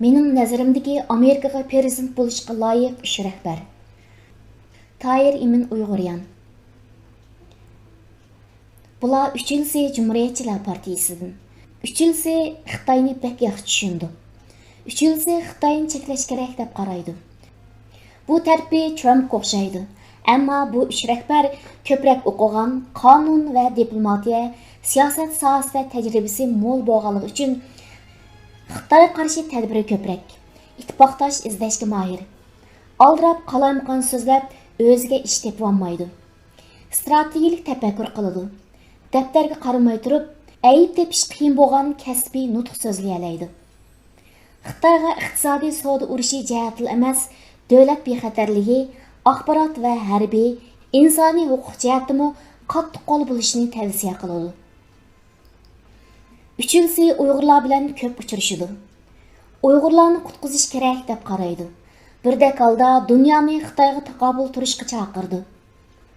Mening nazarimdagi Amerikaga prezident bo'lishga loyiq 3 rahbar. Tahir Emin Uyg'uryan. Bular 3-lisi Cumhuriyetçiler Partiyasidan. 3-lisi Xitoyni bek yaxshi tushundi. 3-lisi Xitoyni cheklash kerak deb qaraydi. Bu tarbi Trumpga o'xshaydi. Ammo bu 3 rahbar ko'proq o'qigan, qonun va diplomatiya, siyosat sohasida tajribasi mo'l bo'lganligi uchun Xitoy qarshi tadbiri ko'proq. İttifoqdosh izlashga mahir. Aldirab qalamqon so'zlab o'ziga ish tepib olmaydi. Strategik tafakkur qiladi. Daftarga qaramay turib, ayib tepish qiyin bo'lgan kasbiy nutq so'zlay oladi. Xitoyga iqtisodiy savdo urushi jihatli emas, davlat bexatarligi, axborot va harbiy, insoniy huquq jihatimi qattiq qo'l bo'lishini tavsiya qiladi. Uchinchisi Uyg'urlar bilan ko'p uchrashadi. Uyg'urlarni qutqizish kerak deb qaraydi. Birdek holda dunyoni Xitoyga taqobil turishga chaqirdi.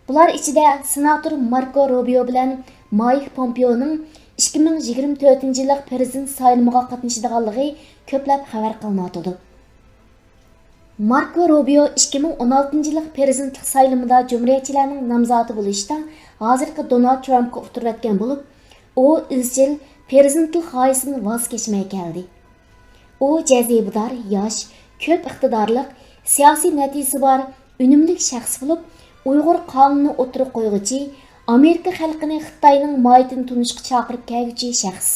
Bular ichida senator Marco Rubio bilan Mike Pompeo'ning 2024-yillik prezident sayloviga qatnashadiganligi ko'plab xabar qilinadi. Marco Rubio 2016-yillik prezidentlik saylovida Cumhuriyetçilerning nomzodi bo'lishda hozirgi Donald Trumpga o'tirayotgan bo'lib, u izchil prezidentlik g'oyasidan voz kechmay keldi. U jazibador, yosh, ko'p iqtidorlik, siyosiy natijasi bor, unumli shaxs bo'lib, Uyg'ur qonunini o'tirib qo'yg'ichi, Amerika xalqini Xitoyning moyitini tunishga chaqirib kelguchi shaxs.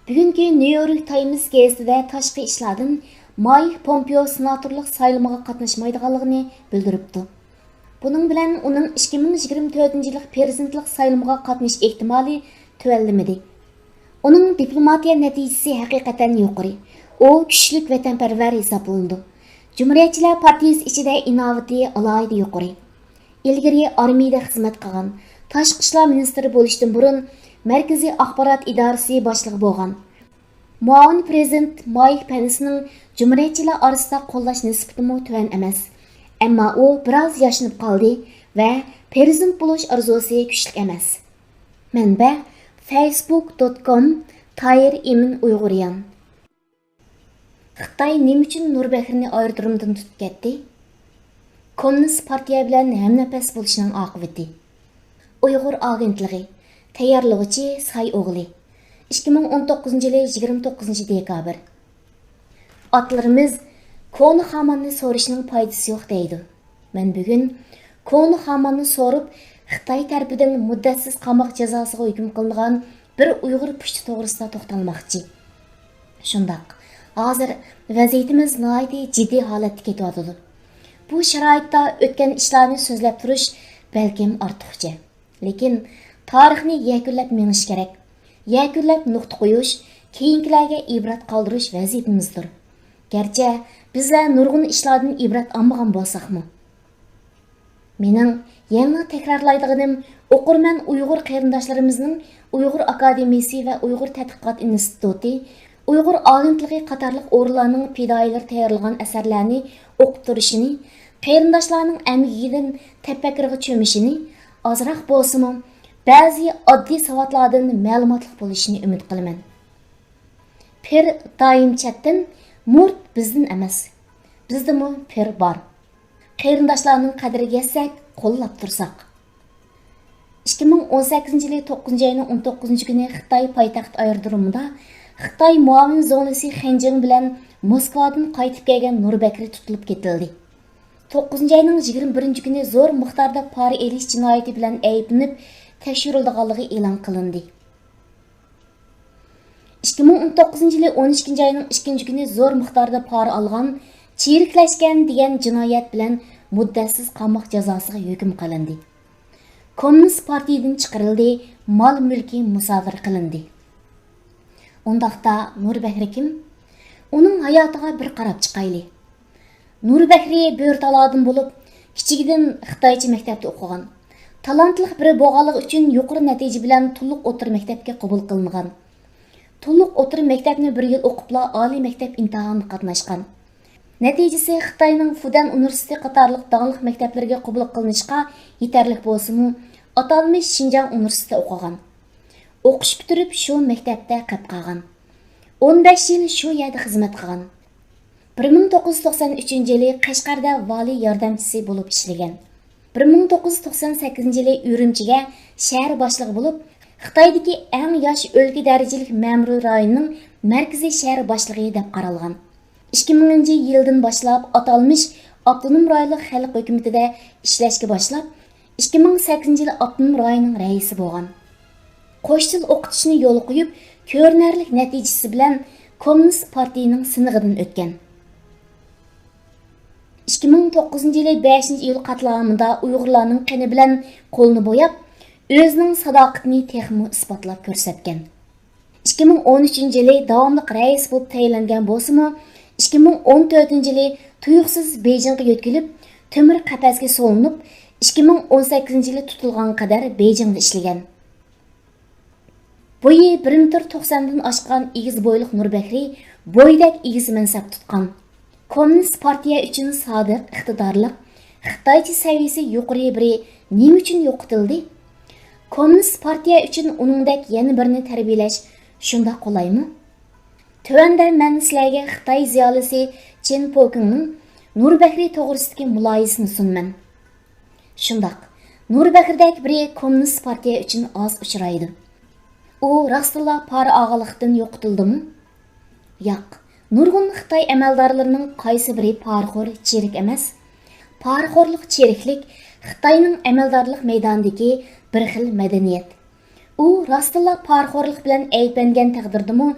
Bugungi New York Times gazetida tashqi ishlardan Mike Pompeo senatorlik sayloviga qatnashmaydiganligini bildiribdi. Buning bilan uning 2024-yillik prezidentlik sayloviga qatnashish ehtimoli tuvallamadi. Uning diplomatiya natijasi haqiqatan yuqori. U kuchli vatanparvar hisoblandi. Cumhuriyetçiler Partiyasi ichida innovatiy alohida yuqori. Ilgari armiyada xizmat qilgan, tashqi ishlar ministri bo'lishdan burun Markaziy axborot idorasi boshlig'i bo'lgan. Muavin prezident Mike Pence'ning Cumhuriyetçiler orasida qo'llash nisbati tuvan emas. Ammo u biroz yoshinib qoldi va prezident bo'lish orzusi kuchli emas. Manba facebook.com Tahir Emin Uyg'uryan. Xitoy nima uchun Nurbahrini aerodromdan tutib ketdi? Kommunist partiya bilan hamnafas bo'lishining oqibati. Uyg'ur agentligi tayyorlovchi Say o'g'li 2019-yil 29-dekabr. Atlarimiz Koni Xamanni so'rashning foydasi yo'q deydi. Men bugun Koni Xamanni so'rib, Xitoy tarafidan muddatsiz qamoq jazosiga hukm qilingan bir Uyg'ur pushti to'g'risida to'xtalmoqchi. Shundoq, hozir vaziyatimiz nihoyatda jiddiy holatga ketyapti. Bu sharoitda o'tgan ishlarni so'zlab turish balkim ortiqcha. Lekin tarixni yakunlab menish kerak. Yakunlab nuqta qo'yish, keyingilarga ibrat qoldirish vazifatimizdir. Garchi bizlar nurg'un ishlardan ibrat olmagan bo'lsakmi. Mening yana takrorlaydiganim o'qirman Uyg'ur qarindoshlarimizning Uyg'ur akademiyasi va Uyg'ur tadqiqot instituti, Uyg'ur agentligi qatorliq o'rinlarning fidoyilar tayyorlagan asarlarni o'qib turishini, qarindoshlarning amgidan tafakkurga cho'mishini, ozroq bo'lsa-mu ba'zi oddiy savodlardan ma'lumotli bo'lishini umid qilaman. Pir doim chatdan murt bizdan emas. Bizdami pir bor. Qarindoshlarning qadriga yetsak, qo'llab tursak. 2018-yil 9-oyning 19-kuni Xitoy poytaxt aerodromida Xitoy muavin zonasi Xinjiang bilan Moskvadan qaytib kelgan Nurbakri tutilib ketildi. 9-oyning 21-kuni zo'r miqdorda pora elish jinoyati bilan ayblanib tekshirilganligi e'lon qilindi. 2019-yil 12-oyning 2-kuni zo'r miqdorda pora olgan, chiriklashgan degan jinoyat bilan muddatsiz qamoq jazosiga hukm qilindi. Kommunist partiyadan chiqarildi, mol-mulki musodara qilindi. Undaqda Nurbahri kim? Uning hayotiga bir qarab chiqayli. Nurbahri bo'rtaladan bo'lib, kichigidan Xitoycha maktabda o'qigan. Talantli biri bo'lganligi uchun yuqori natija bilan Tulluq o'tir maktabga qabul qilingan. Tulluq o'tir maktabni 1 yil o'qibla oliy maktab imtihoniga qatnashgan. Natijasi Xitoyning Fudan universiteti qatorliq dаңliq maktablarga qabul qilinishga yetarli bo'lsa-mu, atalmish Xinjiang universitetida o'qigan. O'qish bitirib shu maktabda qolib qolgan. 15 yil shu yerda xizmat qilgan. 1993 yili Qashqarda vali yordamchisi bo'lib ishlagan. 1998 yili Urumchiga shahar boshlig'i bo'lib, Xitoydagi eng yosh o'lka darajalik ma'muriy rayonning markaziy shahar boshlig'i deb qaralgan. 2000 yildan boshlab atalmish avtonom rayonlik xalq hukumatida ishlashga boshlab, 2008 yil avtonom rayonning raisi bo'lgan. Qo'shtil o'qitishni yo'l qo'yib, ko'rinarli natijasi bilan Kommunist partiyaning sinig'idan o'tgan. 2009 yili 5 iyul qatlamida Uyg'urlarning qini bilan qo'lni bo'yab, o'zining sadoqatini texmo isbotlab ko'rsatgan. 2013 yili davomli rais bo'lib tayinlangan bo'lsa-mu, 2014 yili tuyuqsiz Beyjingga yetkilib, temir qafasga solinib, 2018 yili tutilgan qadar Beyjingda ishlagan. Bo'yi 1.90 dan oshgan egiz bo'yliq Nurbakri bo'ydak egiz mansab tutgan. Kommunist partiya uchun sodiq, iqtidorli, Xitoycha saviyasi yuqori biri nima uchun yo'qitildi? Kommunist partiya uchun uningdek yana birini tarbiyalash shunda qolaymi? Tövəndə mən sizlərə Xitay ziyolisi Chen Pokingning Nurbakri to'g'risidagi muloyizasini sunman. Shundoq, Nurbakridek biri kommunist partiya uchun oz uchraydi. U rostla para og'aliqdan yo'qotildimi? Yo'q. Nurg'un Xitoy amaldorlarining qaysi biri parxo'r cherik emas. Parxo'rlik cheriklik Xitoyning amaldorlik maydonidagi bir xil madaniyat. U rostla parxo'rlik bilan ayblangan taqdirdimi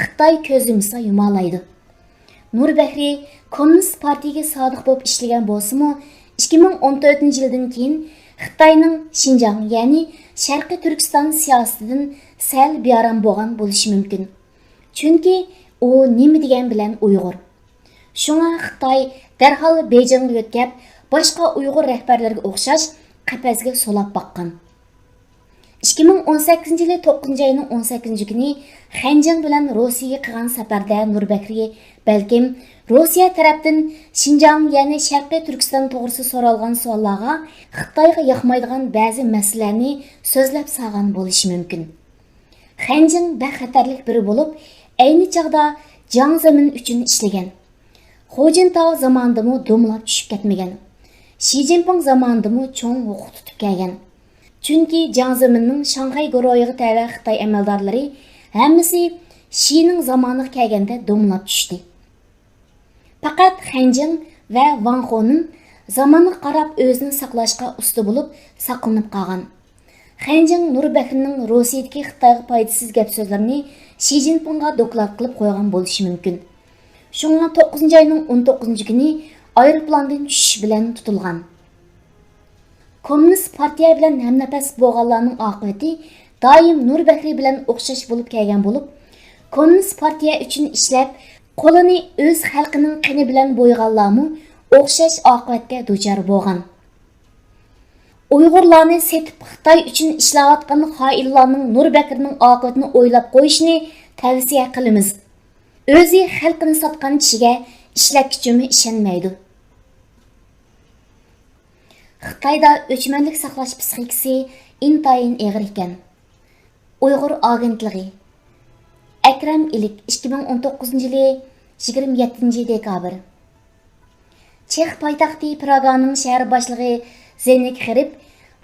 Xitoy ko'z yumsa yumalaydi. Nurbakri Kommunist partiyaga sodiq bo'lib ishlagan bo'lsa-mu, 2014 yildan keyin Xitoyning Xinjiang, ya'ni Sharqiy Turkiston siyosatidan sal bearam bo'lgan bo'lishi mumkin. Chunki u nima degan bilan Uyg'ur. Shunga Xitoy darhol Beyjingga yo'tkab, boshqa Uyg'ur rahbarlariga o'xshash qafasga solab boqqan. 2018 yili 9 ayning 18 kuni Xanjiang bilan Rossiyaga qilgan safarda Nurbakri balkim Rossiya tarafdan Xinjiang, ya'ni Sharqiy Turkiston to'g'risida so'ralgan savollarga Xitoyga yoqmaydigan ba'zi masalalarni so'zlab salgan bo'lishi mumkin. Xanjiang baxatarlik biri bo'lib, ayni chaqda Jiang Zemin uchun ishlagan. Xojintao zamonidami domlab tushib ketmagan. Xi Jinping zamonidami cho'ng huquq tutib kelgan. Chunki Jiang Zeminning Shanghai guruhiga tava Xitoy amaldorlari hammasi Xining zamoniga kelganda domlab tushdi. Faqat Xanjiang va Wang Honing zamoniga qarab o'zini saqlashga usta bo'lib saqlanib qolgan. Xanjiang Nurbakrining Rossiyadagi Xitoyga foydasiz gap so'zlarini Xi Jinpingga doklad qilib qo'ygan bo'lishi mumkin. Shunga 9 ayning 19 kuni aeroplandan tushish bilan tutilgan. Kommunist partiya bilan hamnafas bo'lganlarning oqibati doim Nurbakri bilan o'xshash bo'lib kelgan bo'lib, kommunist partiya uchun ishlab, qo'lini o'z xalqining qini bilan bo'yganlarmi o'xshash oqibatga duchor bo'lgan. Uyg'urlarni setib Xitoy uchun ishlayotgan xoinlarning Nurbakrining oqibatini o'ylab qo'yishni tavsiya qilamiz. O'zi xalqini sotgan kishiga ishlakkichimi ishonmaydi. Xitoyda o'chmanlik saqlash psixikasi intayin og'ir ekan. Uyg'ur agentligi Akram Ilik 2019 yili 27 dekabr. Chex poytaxti Praganing shahar boshlig'i Zenik Xirib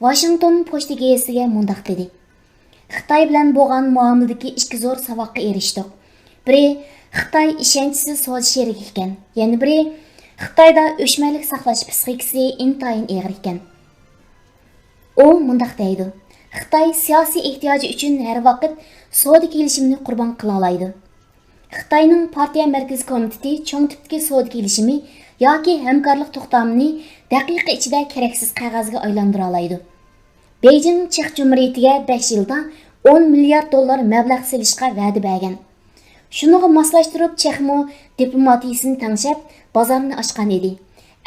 Washington pochta gazetiga mundaq dedi. Xitoy bilan bo'lgan muomaladagi ikki zo'r saboqqa erishdik. Biri Xitoy ishonchsiz savdo sherigi ekan, yana biri Xitoyda o'chmanlik saqlash psixikasi intayin og'ir ekan. U mundaq deydi. Xitoy siyosiy ehtiyoji uchun har vaqt savdo kelishimini qurbon qila oladi. Xitoyning partiya markaziy komiteti cho'ng tipdagi savdo kelishimi yoki hamkorlik to'xtamini daqiqa ichida keraksiz qog'ozga aylantira oladi. Beijing Chex Jumhuriyatiga 5 yilda 10 milliard dollar mablag' selishga va'da bergan. Shuniga moslashtirib Chexmo diplomatiyasini tangshab bozorni ochgan edi.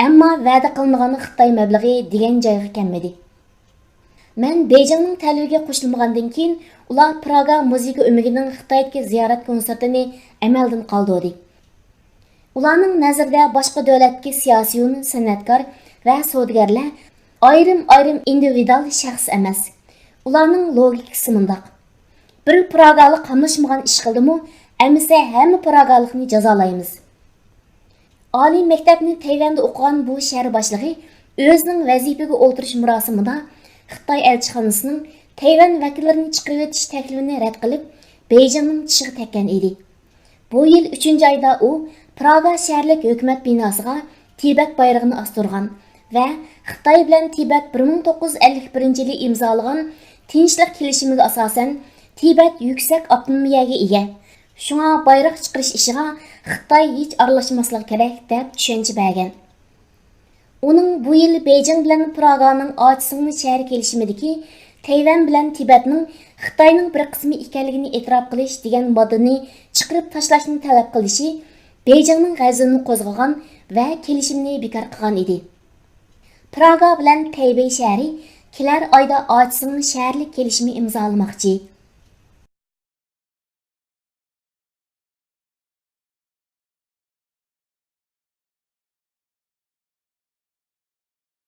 Ammo va'da qilingan Xitoy mablag'i degan joyga kelmadi. Men Beijingning talbiga qo'shilmagandan keyin ular Praga muzika umigining Xitoydagi ziyorat konsertini amaldan qoldirdi. Ularning nazarida boshqa davlatdagi siyosiy, san'atkor va savdogarlar ayrim individual shaxs emas. Ularning logikasi mundaq. Bir Pragalik qamlashmagan ish qildimi, Әмісә әмі Прagalıqni jazolaymiz. Oliy maktabni Tayvanda o'qigan bu shahar boshlig'i o'zining vazifaga o'ltirish murosimida Xitoy elchixonasining Tayvan vakillarini chiqarib o'tish taklifini rad qilib, Beyjingning tishiga tekkan edi. Bu yil 3-oyda u Praga shaharlik hukumat binosiga Tibet bayrog'ini ostirgan va Xitoy bilan Tibet 1951-yili imzolagan tinchlik kelishimiga asosan Tibet yuksak avtonomiyaga ega. Şuna bayrak çıqırış işiga Xitoy hech aralashmaslik kerak deb tushuncha bergan. Uning bu yil Beijing bilan Praganing Ochsingni shahar kelishimidagi Tayvan bilan Tibetning Xitoyning bir qismi ekanligini e'tirof qilish degan moddani chiqarib tashlashni talab qilishi Beijingning g'azabini qo'zg'agan va kelishimni bekor qilgan edi. Praga bilan Taybey shahri kelar oyda Ochsingni shaharlik kelishimi imzolamoqchi.